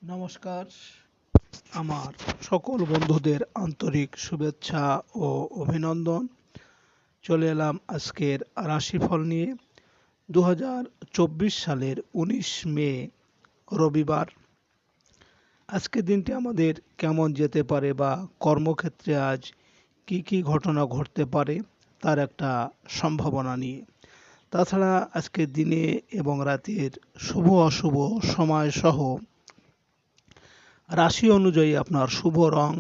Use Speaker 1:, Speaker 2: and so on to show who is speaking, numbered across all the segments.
Speaker 1: নমস্কার। আমার সকল বন্ধুদের আন্তরিক শুভেচ্ছা ও অভিনন্দন। চলে এলাম আজকের রাশিফল নিয়ে। 2024 সালের 19 মে রবিবার। আজকের দিনটি আমাদের কেমন যেতে পারে বা কর্মক্ষেত্রে আজ কি কি ঘটনা ঘটতে পারে তার একটা সম্ভাবনা নিয়ে। তাছাড়া আজকের দিনে এবং রাতের শুভ অশুভ সময় সহ রাশি অনুযায়ী আপনার শুভ রং,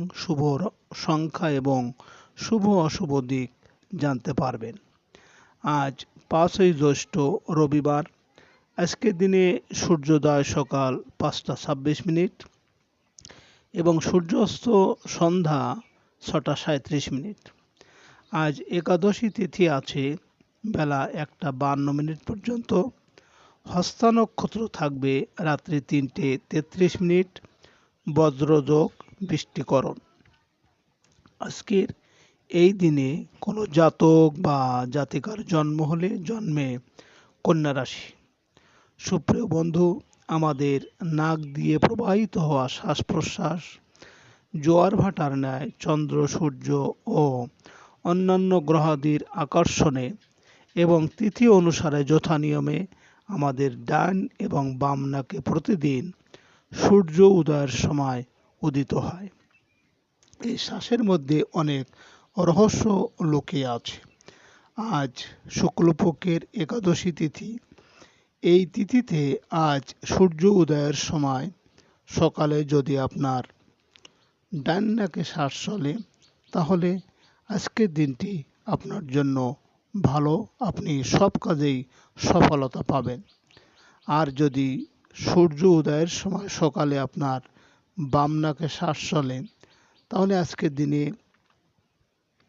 Speaker 1: সংখ্যা এবং শুভ অশুভ দিক জানতে পারবেন। আজ 5ই জ্যৈষ্ঠ রবিবার। আজকের দিনে সূর্যোদয় সকাল 5টা 26 মিনিট এবং সূর্যাস্ত সন্ধ্যা 6টা 37 মিনিট। আজ একাদশী তিথি আছে বেলা 1টা 52 মিনিট পর্যন্ত। হস্তা নক্ষত্র থাকবে রাত্রি 3টে 33 মিনিট। বজ্রযোগ, বৃষ্টিকরণ। আজকের এই দিনে কোনো জাতক বা জাতিকার জন্ম হলে জন্মে কন্যা রাশি। সুপ্রিয় বন্ধু, আমাদের নাক দিয়ে প্রবাহিত হওয়া শ্বাস প্রশ্বাস জোয়ার ভাটার ন্যায় চন্দ্র, সূর্য ও অন্যান্য গ্রহাদির আকর্ষণে এবং তিথি অনুসারে যথা নিয়মে আমাদের ডান এবং বাম নাকে প্রতিদিন সূর্য উদয়ের সময় উদিত হয়। এই শ্বাসের মধ্যে অনেক রহস্য লুকিয়ে আছে। আজ শুক্লপক্ষের একাদশী তিথি। এই তিথিতে আজ সূর্য উদয়ের সময় সকালে যদি আপনার ডান নাকে শ্বাস চলে তাহলে আজকের দিনটি আপনার জন্য ভালো, আপনি সব কাজেই সফলতা পাবেন। আর যদি সূর্য উদয়ের সময় সকালে আপনার বাম নাকে শ্বাস চলে তাহলে আজকের দিনে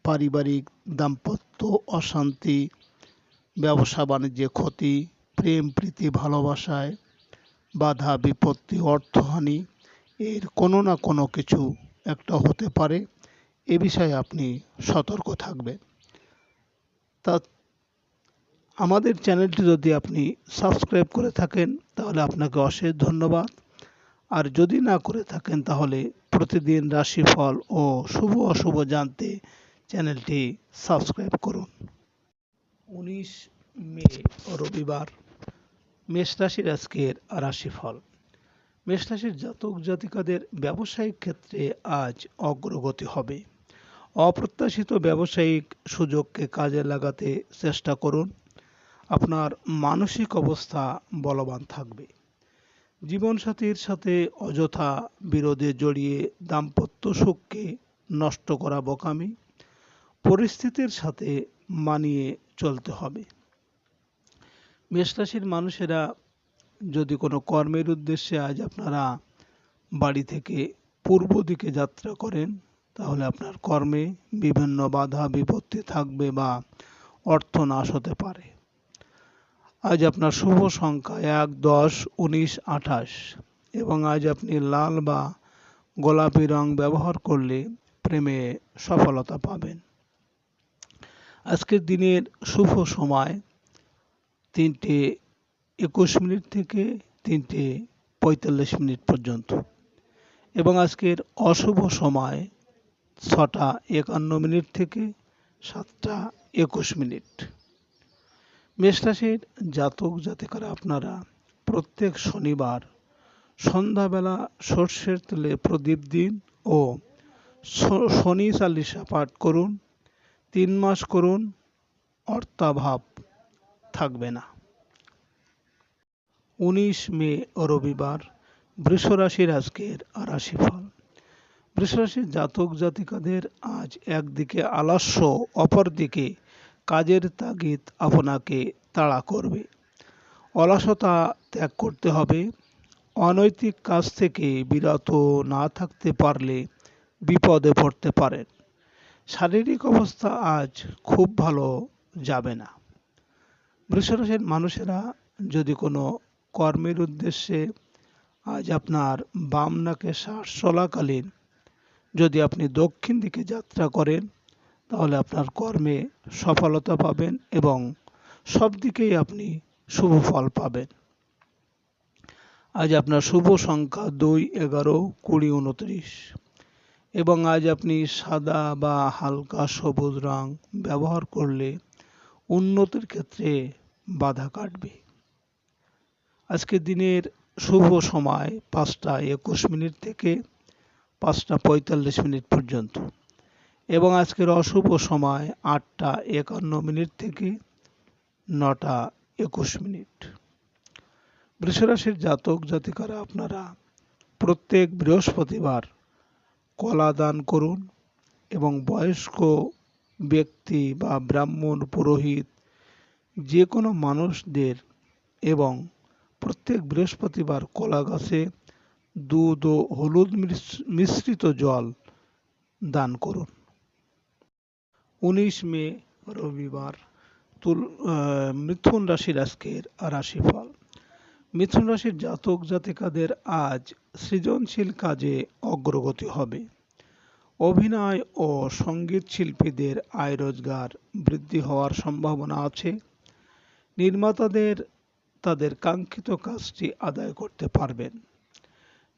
Speaker 1: পারিবারিক, দাম্পত্য অশান্তি, ব্যবসা বাণিজ্যে ক্ষতি, প্রেম প্রীতি ভালোবাসায় বাধা বিপত্তি, অর্থহানি এর কোনো না কোনো কিছু একটা হতে পারে। এ বিষয়ে আপনি সতর্ক থাকবেন। তা আমাদের চ্যানেলটি যদি আপনি সাবস্ক্রাইব করে থাকেন তাহলে আপনাকে অশেষ ধন্যবাদ। আর যদি না করে থাকেন তাহলে প্রতিদিন রাশিফল ও শুভ অশুভ জানতে চ্যানেলটি সাবস্ক্রাইব করুন। 19 মে রবিবার। মেষ রাশির আজকের রাশিফল। মেষ রাশির জাতক জাতিকাদের ব্যবসায়িক ক্ষেত্রে আজ অগ্রগতি হবে। অপ্রত্যাশিত ব্যবসায়িক সুযোগকে কাজে লাগাতে চেষ্টা করুন। আপনার মানসিক অবস্থা বলবান থাকবে। জীবনসাথীর সাথে অযথা বিরোধে জড়িয়ে দাম্পত্য সুখকে নষ্ট করা বোকামি। পরিস্থিতির সাথে মানিয়ে চলতে হবে। মেষ রাশির মানুষেরা যদি কোনো কর্মের উদ্দেশ্যে আজ আপনারা বাড়ি থেকে পূর্ব দিকে যাত্রা করেন তাহলে আপনার কর্মে বিভিন্ন বাধা বিপত্তি থাকবে বা অর্থ নাশ হতে পারে। আজ আপনার শুভ সংখ্যা 1, 10, 19, 28 এবং আজ আপনি লাল বা গোলাপি রং ব্যবহার করলে প্রেমে সফলতা পাবেন। আজকের দিনের শুভ সময় 3টে 21 মিনিট থেকে 3টে 45 মিনিট পর্যন্ত এবং আজকের অশুভ সময় 6টা 51 মিনিট থেকে 7টা 21 মিনিট। মেষ রাশির জাতক জাতিকারা আপনারা প্রত্যেক শনিবার সন্ধ্যাবেলা সর্ষের তেলে প্রদীপ দিন ও শনি চালিসা পাঠ করুন। 3 মাস করুন, অর্থাভাব থাকবে না। 19 মে রবিবার। বৃষ রাশির আজকের রাশিফল। বৃষ রাশির জাতক জাতিকাদের আজ একদিকে আলস্য, অপরদিকে কাজের তাগিদ আপনাকে তাড়া করবে। অলসতা ত্যাগ করতে হবে। অনৈতিক কাজ থেকে বিরত না থাকতে পারলে বিপদে পড়তে পারেন। শারীরিক অবস্থা আজ খুব ভালো যাবে না। বৃষ রাশির মানুষেরা যদি কোনো কর্মের উদ্দেশ্যে আজ আপনার বাম নাকে শ্বাস চলাকালীন যদি আপনি দক্ষিণ দিকে যাত্রা করেন তাহলে আপনার কর্মে সফলতা পাবেন এবং সব দিকেই আপনি শুভ ফল পাবেন। আজ আপনার শুভ সংখ্যা 2, 11, 20, 29 এবং আজ আপনি সাদা বা হালকা সবুজ রং ব্যবহার করলে উন্নতির ক্ষেত্রে বাধা কাটবে। আজকের দিনের শুভ সময় 5টা 21 থেকে 5টা 45 পর্যন্ত এবং আজকের অশুভ সময় 8টা 51 থেকে 9টা 21। বৃষ রাশির জাতক জাতিকারা আপনারা প্রত্যেক বৃহস্পতিবার কলা দান করুন এবং বয়স্ক ব্যক্তি বা ব্রাহ্মণ পুরোহিত যে কোনো মানুষদের এবং প্রত্যেক বৃহস্পতিবার কলা গাছে দুধ ও হলুদ মিশ্রিত জল দান করুন। 19 মে রবিবার মিথুন রাশির আজকের রাশিফল। মিথুন রাশির জাতক জাতিকাদের আজ সৃজনশীল কাজে অগ্রগতি হবে। অভিনয় ও সঙ্গীত শিল্পীদের আয় রোজগার বৃদ্ধি হওয়ার সম্ভাবনা আছে। নির্মাতাদের তাদের কাঙ্ক্ষিত কাজটি আদায় করতে পারবেন।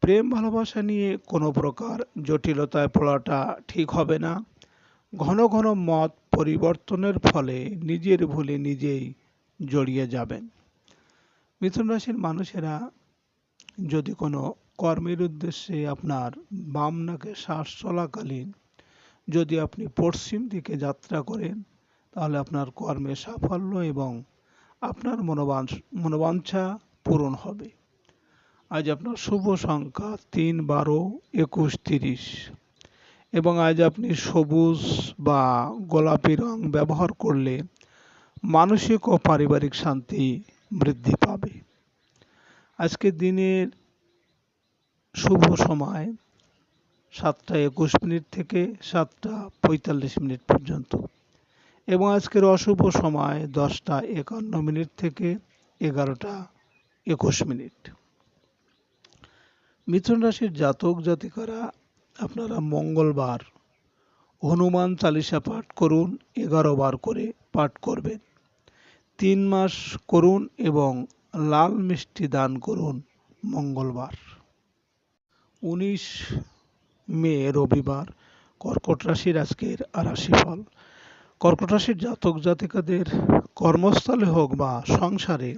Speaker 1: প্রেম ভালোবাসা নিয়ে কোনো প্রকার জটিলতায় পড়াটা ঠিক হবে না। ঘন ঘন মত পরিবর্তনের ফলে নিজের ভুলে নিজেই জড়িয়ে যাবেন। মিথুন রাশির মানুষেরা যদি কোনো কর্মের উদ্দেশ্যে আপনার বাম নাকে শ্বাস চলাকালীন যদি আপনি পশ্চিম দিকে যাত্রা করেন তাহলে আপনার কর্মে সাফল্য এবং আপনার মনোবাঞ্ছা পূরণ হবে। আজ আপনার শুভ সংখ্যা 3, 12, 21, 30 এবং আজ আপনি সবুজ বা গোলাপি রং ব্যবহার করলে মানসিক ও পারিবারিক শান্তি বৃদ্ধি পাবে। আজকের দিনের শুভ সময় 7টা 21 থেকে 7টা 45 পর্যন্ত এবং আজকের অশুভ সময় 10টা 51 থেকে 11টা 21। মিথুন রাশির জাতক জাতিকারা আপনারা মঙ্গলবার হনুমান চালিসা পাঠ করুন, 11 বার করে পাঠ করবেন। 3 মাস করুন এবং লাল মিষ্টি দান করুন মঙ্গলবার। 19 মে রবিবার কর্কট রাশির আজকের রাশিফল। কর্কট রাশির জাতক জাতিকাদের কর্মস্থলে হোক বা সংসারে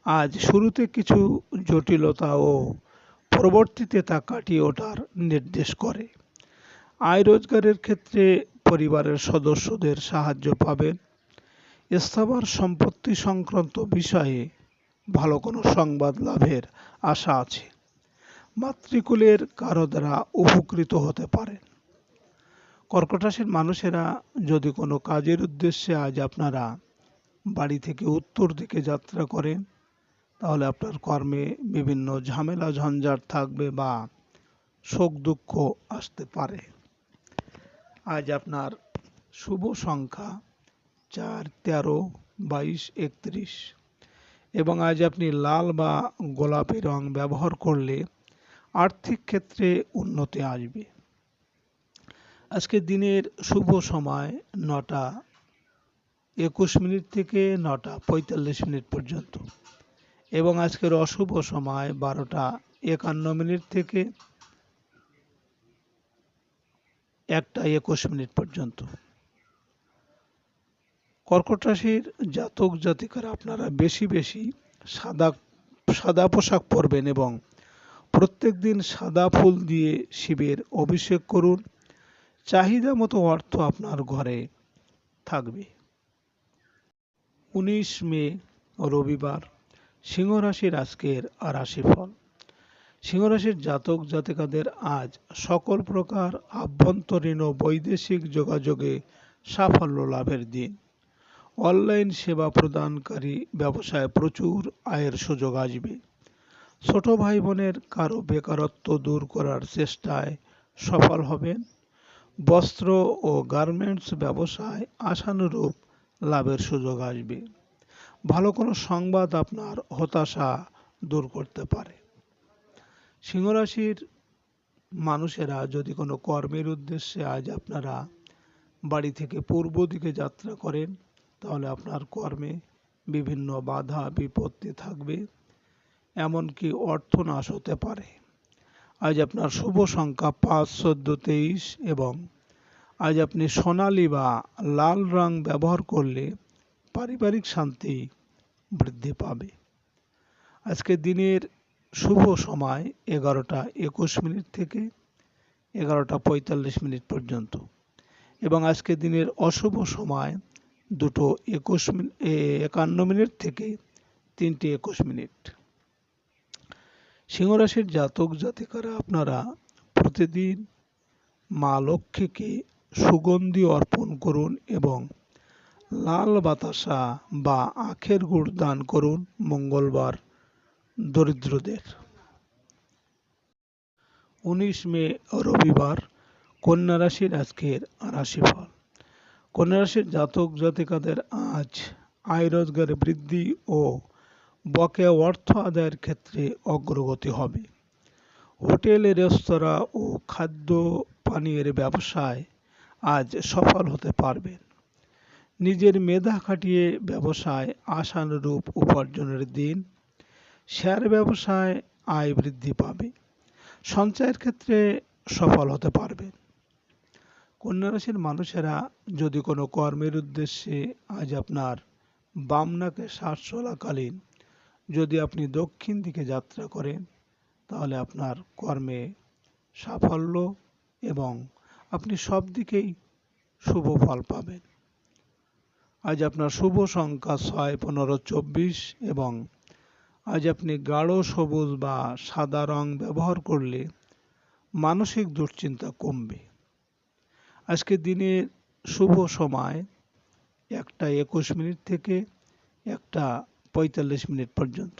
Speaker 1: আজ শুরুতে কিছু জটিলতা ও পরবর্তীতে তা কাটিয়ে ওঠার নির্দেশ করে। আয় রোজগারের ক্ষেত্রে পরিবারের সদস্যদের সাহায্য পাবেন। স্থাবর সম্পত্তি সংক্রান্ত বিষয়ে ভালো কোনো সংবাদ লাভের আশা আছে। মাতৃকুলের কারো দ্বারা উপকৃত হতে পারেন। কর্কট রাশির মানুষেরা যদি কোনো কাজের উদ্দেশ্যে আজ আপনারা বাড়ি থেকে উত্তর দিকে যাত্রা করেন তাহলে আপনার কর্মে বিভিন্ন ঝামেলা ঝঞ্ঝাট থাকবে বা শোক দুঃখ আসতে পারে। আজ আপনার শুভ সংখ্যা 4, 13, 22, 31 এবং আজ আপনি লাল বা গোলাপি রং ব্যবহার করলে আর্থিক ক্ষেত্রে উন্নতি আসবে। আজকের দিনের শুভ সময় 9টা 21 থেকে 9টা 45 পর্যন্ত এবং আজকের অশুভ সময় 12টা 51 থেকে 1টা 21 পর্যন্ত। কর্কট রাশির জাতক জাতিকারা আপনারা বেশি বেশি সাদা পোশাক পরবেন এবং প্রত্যেক দিন সাদা ফুল দিয়ে শিবের অভিষেক করুন। চাহিদা মতো অর্থ আপনার ঘরে থাকবে। 19 মে রবিবার সিংহ রাশির আজকের রাশিফল। সিংহ রাশির জাতক জাতিকাদের আজ সকল প্রকার আভ্যন্তরীণ ও বৈদেশিক যোগাযোগে সাফল্য লাভের দিন। অনলাইন সেবা প্রদানকারী ব্যবসায় প্রচুর আয়ের সুযোগ আসবে। ছোট ভাই বোনের কারো বেকারত্ব দূর করার চেষ্টায় সফল হবেন। বস্ত্র ও গার্মেন্টস ব্যবসায় আশানুরূপ লাভের সুযোগ আসবে। ভালো কোনো সংবাদ আপনার হতাশা দূর করতে পারে। সিংহ রাশির মানুষেরা যদি কোনো কর্মের উদ্দেশ্যে আজ আপনারা বাড়ি থেকে পূর্ব দিকে যাত্রা করেন তাহলে আপনার কর্মে বিভিন্ন বাধা বিপত্তি থাকবে এমনকি অর্থনাশ হতে পারে। আজ আপনার শুভ সংখ্যা 5, 14, 23 এবং আজ আপনি সোনালী বা লাল রং ব্যবহার করলে পারিবারিক শান্তি বৃদ্ধি পাবে। আজকে দিনের শুভ সময় 11:21 থেকে 11:45 পর্যন্ত এবং আজকে দিনের অশুভ সময় 2:51 থেকে 3:21। সিংহ রাশির জাতক জাতিকারা আপনারা প্রতিদিন মা লক্ষ্মীকে সুগন্ধি অর্পণ করুন এবং লাল বাতাসা বা আখের গুড় দান করুন মঙ্গলবার দরিদ্রদের। 19 মে রবিবার কন্যা রাশির আজকের রাশিফল। কন্যা রাশির জাতক জাতিকাদের আজ আয় রোজগারে বৃদ্ধি ও বকেয়া অর্থ আদায়ের ক্ষেত্রে অগ্রগতি হবে। হোটেল, রেস্তোরাঁ ও খাদ্য পানীয়ের ব্যবসায় আজ সফল হতে পারবেন। নিজের মেধা খাটিয়ে ব্যবসায় আশানুরূপ উপার্জনের দিন। শেয়ার ব্যবসায় আয় বৃদ্ধি পাবে। সঞ্চয়ের ক্ষেত্রে সফল হতে পারবেন। কন্যা রাশির মানুষেরা যদি কোনো কর্মের উদ্দেশ্যে আজ আপনার বাম নাকে শ্বাস চলাকালীন যদি আপনি দক্ষিণ দিকে যাত্রা করেন তাহলে আপনার কর্মে সাফল্য এবং আপনি সব দিকেই শুভ ফল পাবেন। আজ আপনার শুভ সংখ্যা 6, 15, 24 এবং আজ আপনি গাঢ় সবুজ বা সাদা রং ব্যবহার করলে মানসিক দুশ্চিন্তা কমবে। আজকে দিনের শুভ সময় 1:21 থেকে 1:45 পর্যন্ত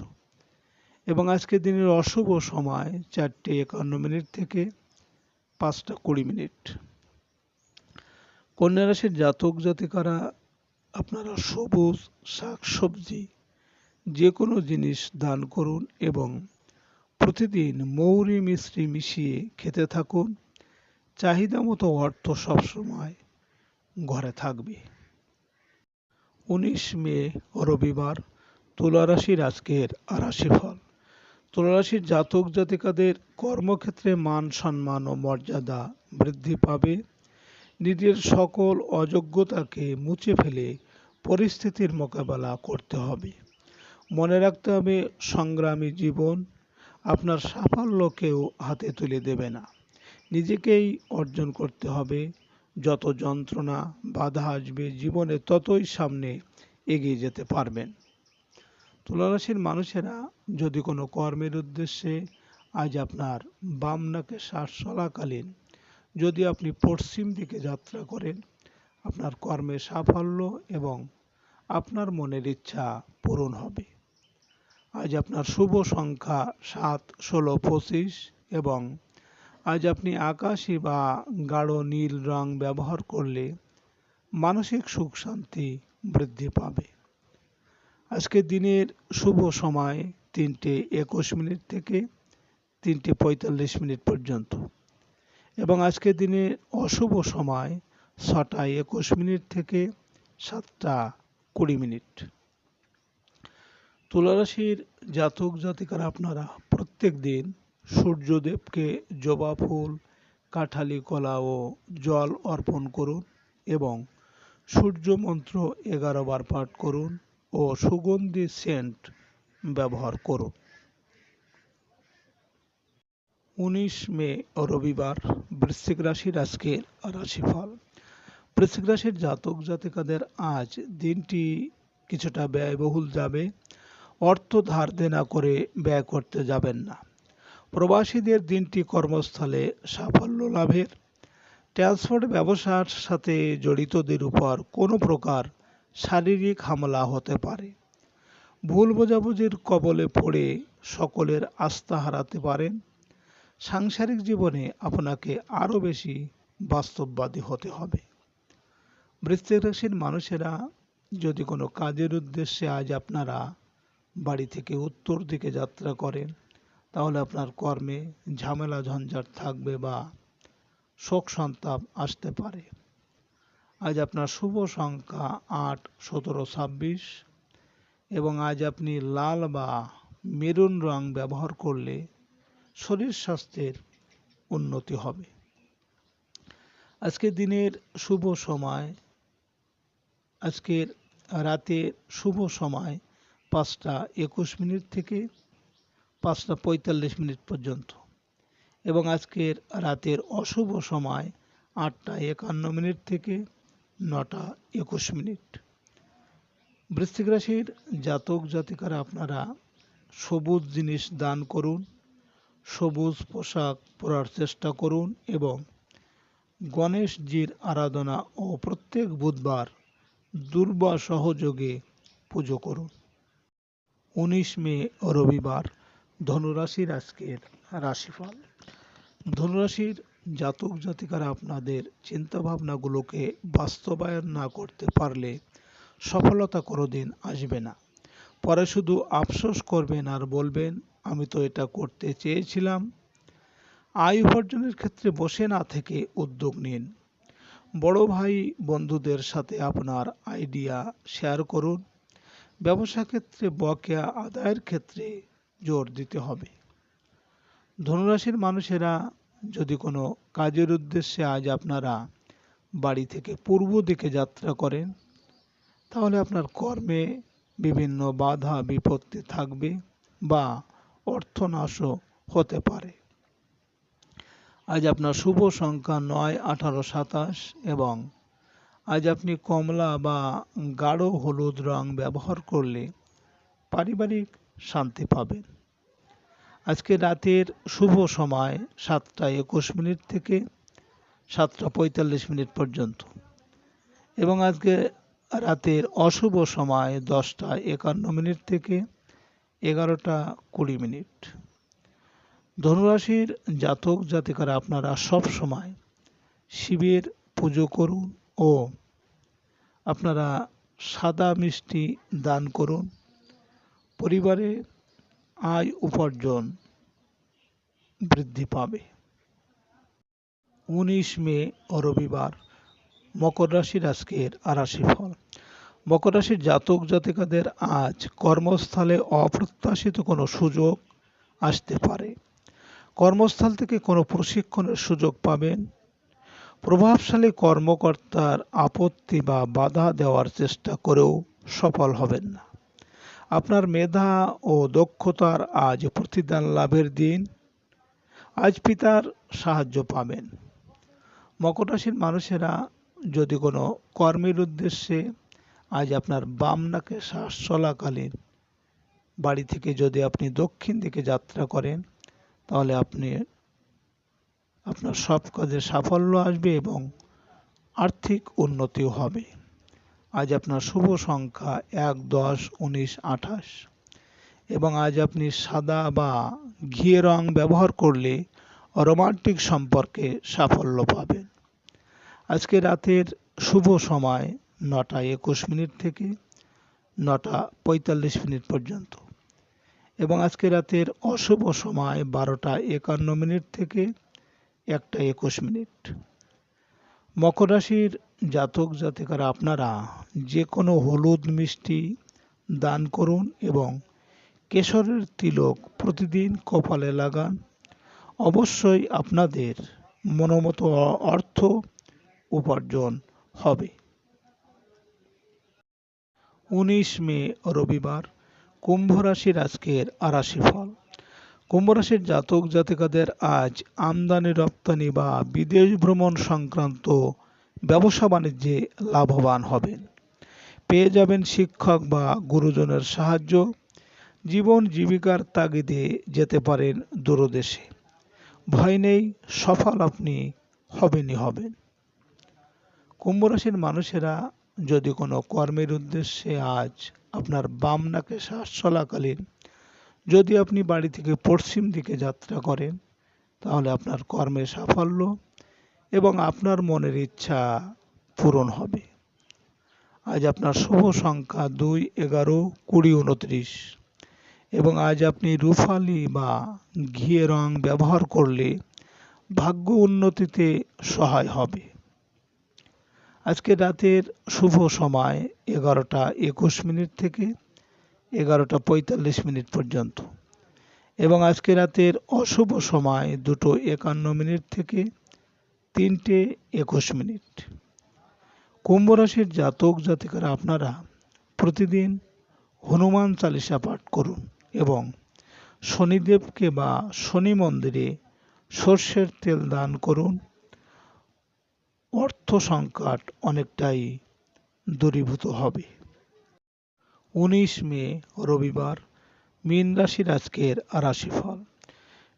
Speaker 1: এবং আজকে দিনের অশুভ সময় 4:51 থেকে 5:20। কন্যা রাশির জাতক জাতিকারা আপনারা সবুজ শাকসবজি যে কোনো জিনিস দান করুন এবং প্রতিদিন মৌরি মিশ্রি মিশিয়ে খেতে থাকুন। চাহিদা মতো অর্থ সবসময় ঘরে থাকবে। 19 মে রবিবার তুলা রাশির আজকের রাশিফল। তুলা রাশির জাতক জাতিকাদের কর্মক্ষেত্রে মান সম্মান ও মর্যাদা বৃদ্ধি পাবে। নিজের সকল অযোগ্যতাকে মুছে ফেলে পরিস্থিতির মোকাবেলা করতে হবে। মনে রাখতে হবে সংগ্রামী জীবন আপনার সাফল্য কেউ হাতে তুলে দেবে না, নিজেকেই অর্জন করতে হবে। যত যন্ত্রণা বাধা আসবে জীবনে ততই সামনে এগিয়ে যেতে পারবেন। তুলা রাশির মানুষেরা যদি কোনো কর্মের উদ্দেশ্যে আজ আপনার বাম নাকে শ্বাস চলাকালীন যদি আপনি পশ্চিম দিকে যাত্রা করেন আপনার কর্মে সাফল্য এবং আপনার মনের ইচ্ছা পূরণ হবে। আজ আপনার শুভ সংখ্যা 7, 16, 25 এবং আজ আপনি আকাশী বা গাঢ় নীল রং ব্যবহার করলে মানসিক সুখ শান্তি বৃদ্ধি পাবে। আজকে দিনের শুভ সময় 3:21 থেকে 3:45 পর্যন্ত এবং আজকে দিনের অশুভ সময় 6:21 থেকে 7:20। তুলা রাশির জাতক জাতিকারা আপনারা প্রত্যেক দিন সূর্যদেবকে জবা ফুল, কাঠালি কলা ও জল অর্পণ করুন এবং সূর্য মন্ত্র 11 বার পাঠ করুন ও সুগন্ধি সেন্ট ব্যবহার করুন। 19 মে রবিবার বৃশ্চিক রাশির আজকের রাশিফল। বৃশ্চিক রাশির জাতক জাতিকাদের আজ দিনটি কিছুটা ব্যয়বহুল যাবে। অর্থ ধার দেনা করে ব্যয় করতে যাবেন না। প্রবাসীদের দিনটি কর্মস্থলে সাফল্য লাভের। ট্রান্সপোর্ট ব্যবসার সাথে জড়িতদের উপর কোনো প্রকার শারীরিক হামলা হতে পারে। ভুল বোঝাবুঝির কবলে পড়ে সকলের আস্থা হারাতে পারেন। সাংসারিক জীবনে আপনাকে আরও বেশি বাস্তববাদী হতে হবে। বৃশ্চিক রাশির মানুষেরা যদি কোনো কাজের উদ্দেশ্যে আজ আপনারা বাড়ি থেকে উত্তর দিকে যাত্রা করেন তাহলে আপনার কর্মে ঝামেলা ঝঞ্ঝাট থাকবে বা শোক সন্তাপ আসতে পারে। আজ আপনার শুভ সংখ্যা 8, 17, 26 এবং আজ আপনি লাল বা মেরুন রং ব্যবহার করলে শরীর স্বাস্থ্যের উন্নতি হবে। আজকের দিনের শুভ সময়, আজকের রাতের শুভ সময় 5টা 21 মিনিট থেকে 5টা 45 মিনিট পর্যন্ত এবং আজকের রাতের অশুভ সময় 8টা 51 মিনিট থেকে 9টা 21 মিনিট। বৃশ্চিক রাশির জাতক জাতিকারা আপনারা সবুজ জিনিস দান করুন, সবুজ পোশাক পরার চেষ্টা করুন এবং গণেশজির আরাধনা ও প্রত্যেক বুধবার দুর্বা সহযোগে পুজো করুন। 19 মে রবিবার ধনুরাশির আজকের রাশিফল। ধনুরাশির জাতক জাতিকারা আপনাদের চিন্তাভাবনাগুলোকে বাস্তবায়ন না করতে পারলে সফলতা কোনোদিন আসবে না। পরে শুধু আফসোস করবেন আর বলবেন, আমি তো এটা করতে চেয়েছিলাম। আয় উপার্জনের ক্ষেত্রে বসে না থেকে উদ্যোগ নিন। বড় ভাই বন্ধুদের সাথে আপনার আইডিয়া শেয়ার করুন। ব্যবসা ক্ষেত্রে বকেয়া আদায়ের ক্ষেত্রে জোর দিতে হবে। ধনুরাশির মানুষেরা যদি কোনো কাজের উদ্দেশ্যে আজ আপনারা বাড়ি থেকে পূর্ব দিকে যাত্রা করেন, তাহলে আপনার কর্মে বিভিন্ন বাধা বিপত্তি থাকবে বা অর্থনাশও হতে পারে। আজ আপনার শুভ সংখ্যা 9, 18, 27 এবং আজ আপনি কমলা বা গাঢ় হলুদ রং ব্যবহার করলে পারিবারিক শান্তি পাবেন। আজকে রাতের শুভ সময় 7টা 21 মিনিট থেকে 7টা 45 মিনিট পর্যন্ত এবং আজকে রাতের অশুভ সময় 10টা 51 মিনিট থেকে 11টা 20 মিনিট। ধনুরাশির জাতক জাতিকারা আপনারা সব সময় শিবের পুজো করুন ও আপনারা সাদা মিষ্টি দান করুন। পরিবারে আয় উপার্জন বৃদ্ধি পাবে। 19 মে রবিবার মকর রাশির আজকের রাশিফল। মকর রাশির জাতক জাতিকাদের আজ কর্মস্থলে অপ্রত্যাশিত কোনো সুযোগ আসতে পারে। কর্মস্থল থেকে কোনো প্রশিক্ষণের সুযোগ পাবেন। প্রভাবশালী কর্মকর্তার আপত্তি বা বাধা দেওয়ার চেষ্টা করেও সফল হবেন না। আপনার মেধা ও দক্ষতার আজ প্রতিদান লাভের দিন। আজ পিতার সাহায্য পাবেন। মকর রাশির মানুষেরা যদি কোনো কর্মের উদ্দেশ্যে আজ আপনার বাম নাকে শ্বাস চলাকালীন বাড়ি থেকে যদি আপনি দক্ষিণ দিকে যাত্রা করেন, তাহলে আপনার সব কাজে সাফল্য আসবে এবং আর্থিক উন্নতিও হবে। আজ আপনার শুভ সংখ্যা 1, 10, 19, 28 এবং আজ আপনি সাদা বা ঘিয়ে রং ব্যবহার করলে রোমান্টিক সম্পর্কে সাফল্য পাবেন। আজকে রাতের শুভ সময় 9টা 21 মিনিট থেকে 9টা 45 মিনিট পর্যন্ত এবং আজকে রাতের অশুভ সময় 12টা 51 মিনিট থেকে 1টা 21 মিনিট। মকর রাশির জাতক জাতিকারা আপনারা যে কোনো হলুদ মিষ্টি দান করুন এবং কেশরের তিলক প্রতিদিন কপালে লাগান। অবশ্যই আপনাদের মনোমতো অর্থ উপার্জন হবে। 19 মে রবিবার কুম্ভ রাশির আজকের রাশিফল। কুম্ভ রাশির জাতক জাতিকাদের আজ আমদানি রপ্তানি বা বিদেশ ভ্রমণ সংক্রান্ত ব্যবসা বাণিজ্যে লাভবান হবেন। পেয়ে যাবেন শিক্ষক বা গুরুজনের সাহায্য। জীবন জীবিকার তাগিদে যেতে পারেন দূরদেশে। ভয় নেই, সফল আপনি হবেনই হবেন। কুম্ভ রাশির মানুষেরা যদি কোনো কর্মের উদ্দেশ্যে আজ আপনার বাম নাকে শ্বাস চলাকালীন যদি আপনি বাড়ি থেকে পশ্চিম দিকে যাত্রা করেন, তাহলে আপনার কর্মে সাফল্য এবং আপনার মনের ইচ্ছা পূরণ হবে। আজ আপনার শুভ সংখ্যা 2, 11, 20, 29 এবং আজ আপনি রুফালি বা ঘিয়ে রং ব্যবহার করলে ভাগ্য উন্নতিতে সহায় হবে। আজকে রাতের শুভ সময় 11টা 21 মিনিট থেকে 11টা 45 মিনিট পর্যন্ত এবং আজকে রাতের অশুভ সময় 2:51 থেকে 3:21। কুম্ভ রাশির জাতক জাতিকারা আপনারা প্রতিদিন হনুমান চালিসা পাঠ করুন এবং শনিদেবকে বা শনি মন্দিরে সর্ষের তেল দান করুন। অর্থ সংকট অনেকটাই দূরীভূত হবে। 19 মে রবিবার মীন রাশির আজকের রাশিফল।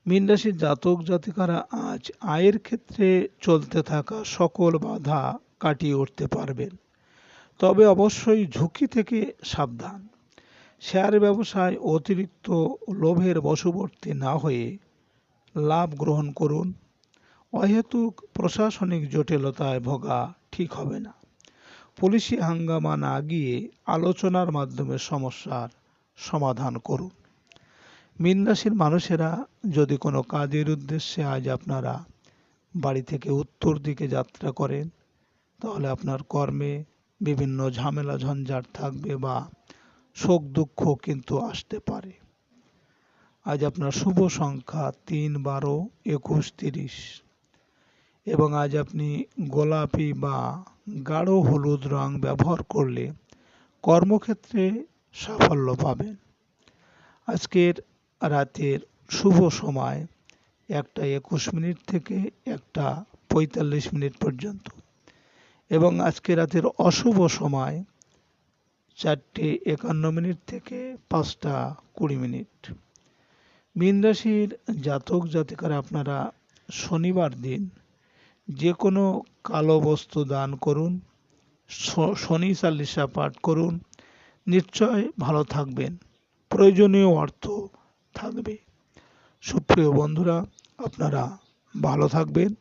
Speaker 1: মীন রাশির জাতক জাতিকারা আজ আয়ের ক্ষেত্রে চলতে থাকা সকল বাধা কাটিয়ে উঠতে পারবেন, তবে অবশ্যই ঝুঁকি থেকে সাবধান। শেয়ার ব্যবসায় অতিরিক্ত লোভের বশবর্তী না হয়ে লাভ গ্রহণ করুন। অহেতুক প্রশাসনিক জটিলতায় ভোগা ঠিক হবে না। পুলিশি হাঙ্গামা না গিয়ে আলোচনার মাধ্যমে সমস্যার সমাধান করুন। মীন রাশির মানুষেরা যদি কোনো কাজের উদ্দেশ্যে আজ আপনারা বাড়ি থেকে উত্তর দিকে যাত্রা করেন, তাহলে আপনার কর্মে বিভিন্ন ঝামেলা ঝঞ্ঝাট থাকবে বা শোক দুঃখ কিন্তু আসতে পারে। আজ আপনার শুভ সংখ্যা 3, 12, 21, 30 এবং আজ আপনি গোলাপি বা গাঢ় হলুদ রং ব্যবহার করলে কর্মক্ষেত্রে সাফল্য পাবেন। আজকের রাতের শুভ সময় 1:21 থেকে 1:45 পর্যন্ত এবং আজকে রাতের অশুভ সময় 4:51 থেকে 5:20। মীন রাশির জাতক জাতিকারা আপনারা শনিবার দিন যে কোনো কালো বস্তু দান করুন, শনি চালিসা পাঠ করুন, নিশ্চয় ভালো থাকবেন, প্রয়োজনীয় অর্থ থাকবে। সুপ্রিয় বন্ধুরা, আপনারা ভালো থাকবেন,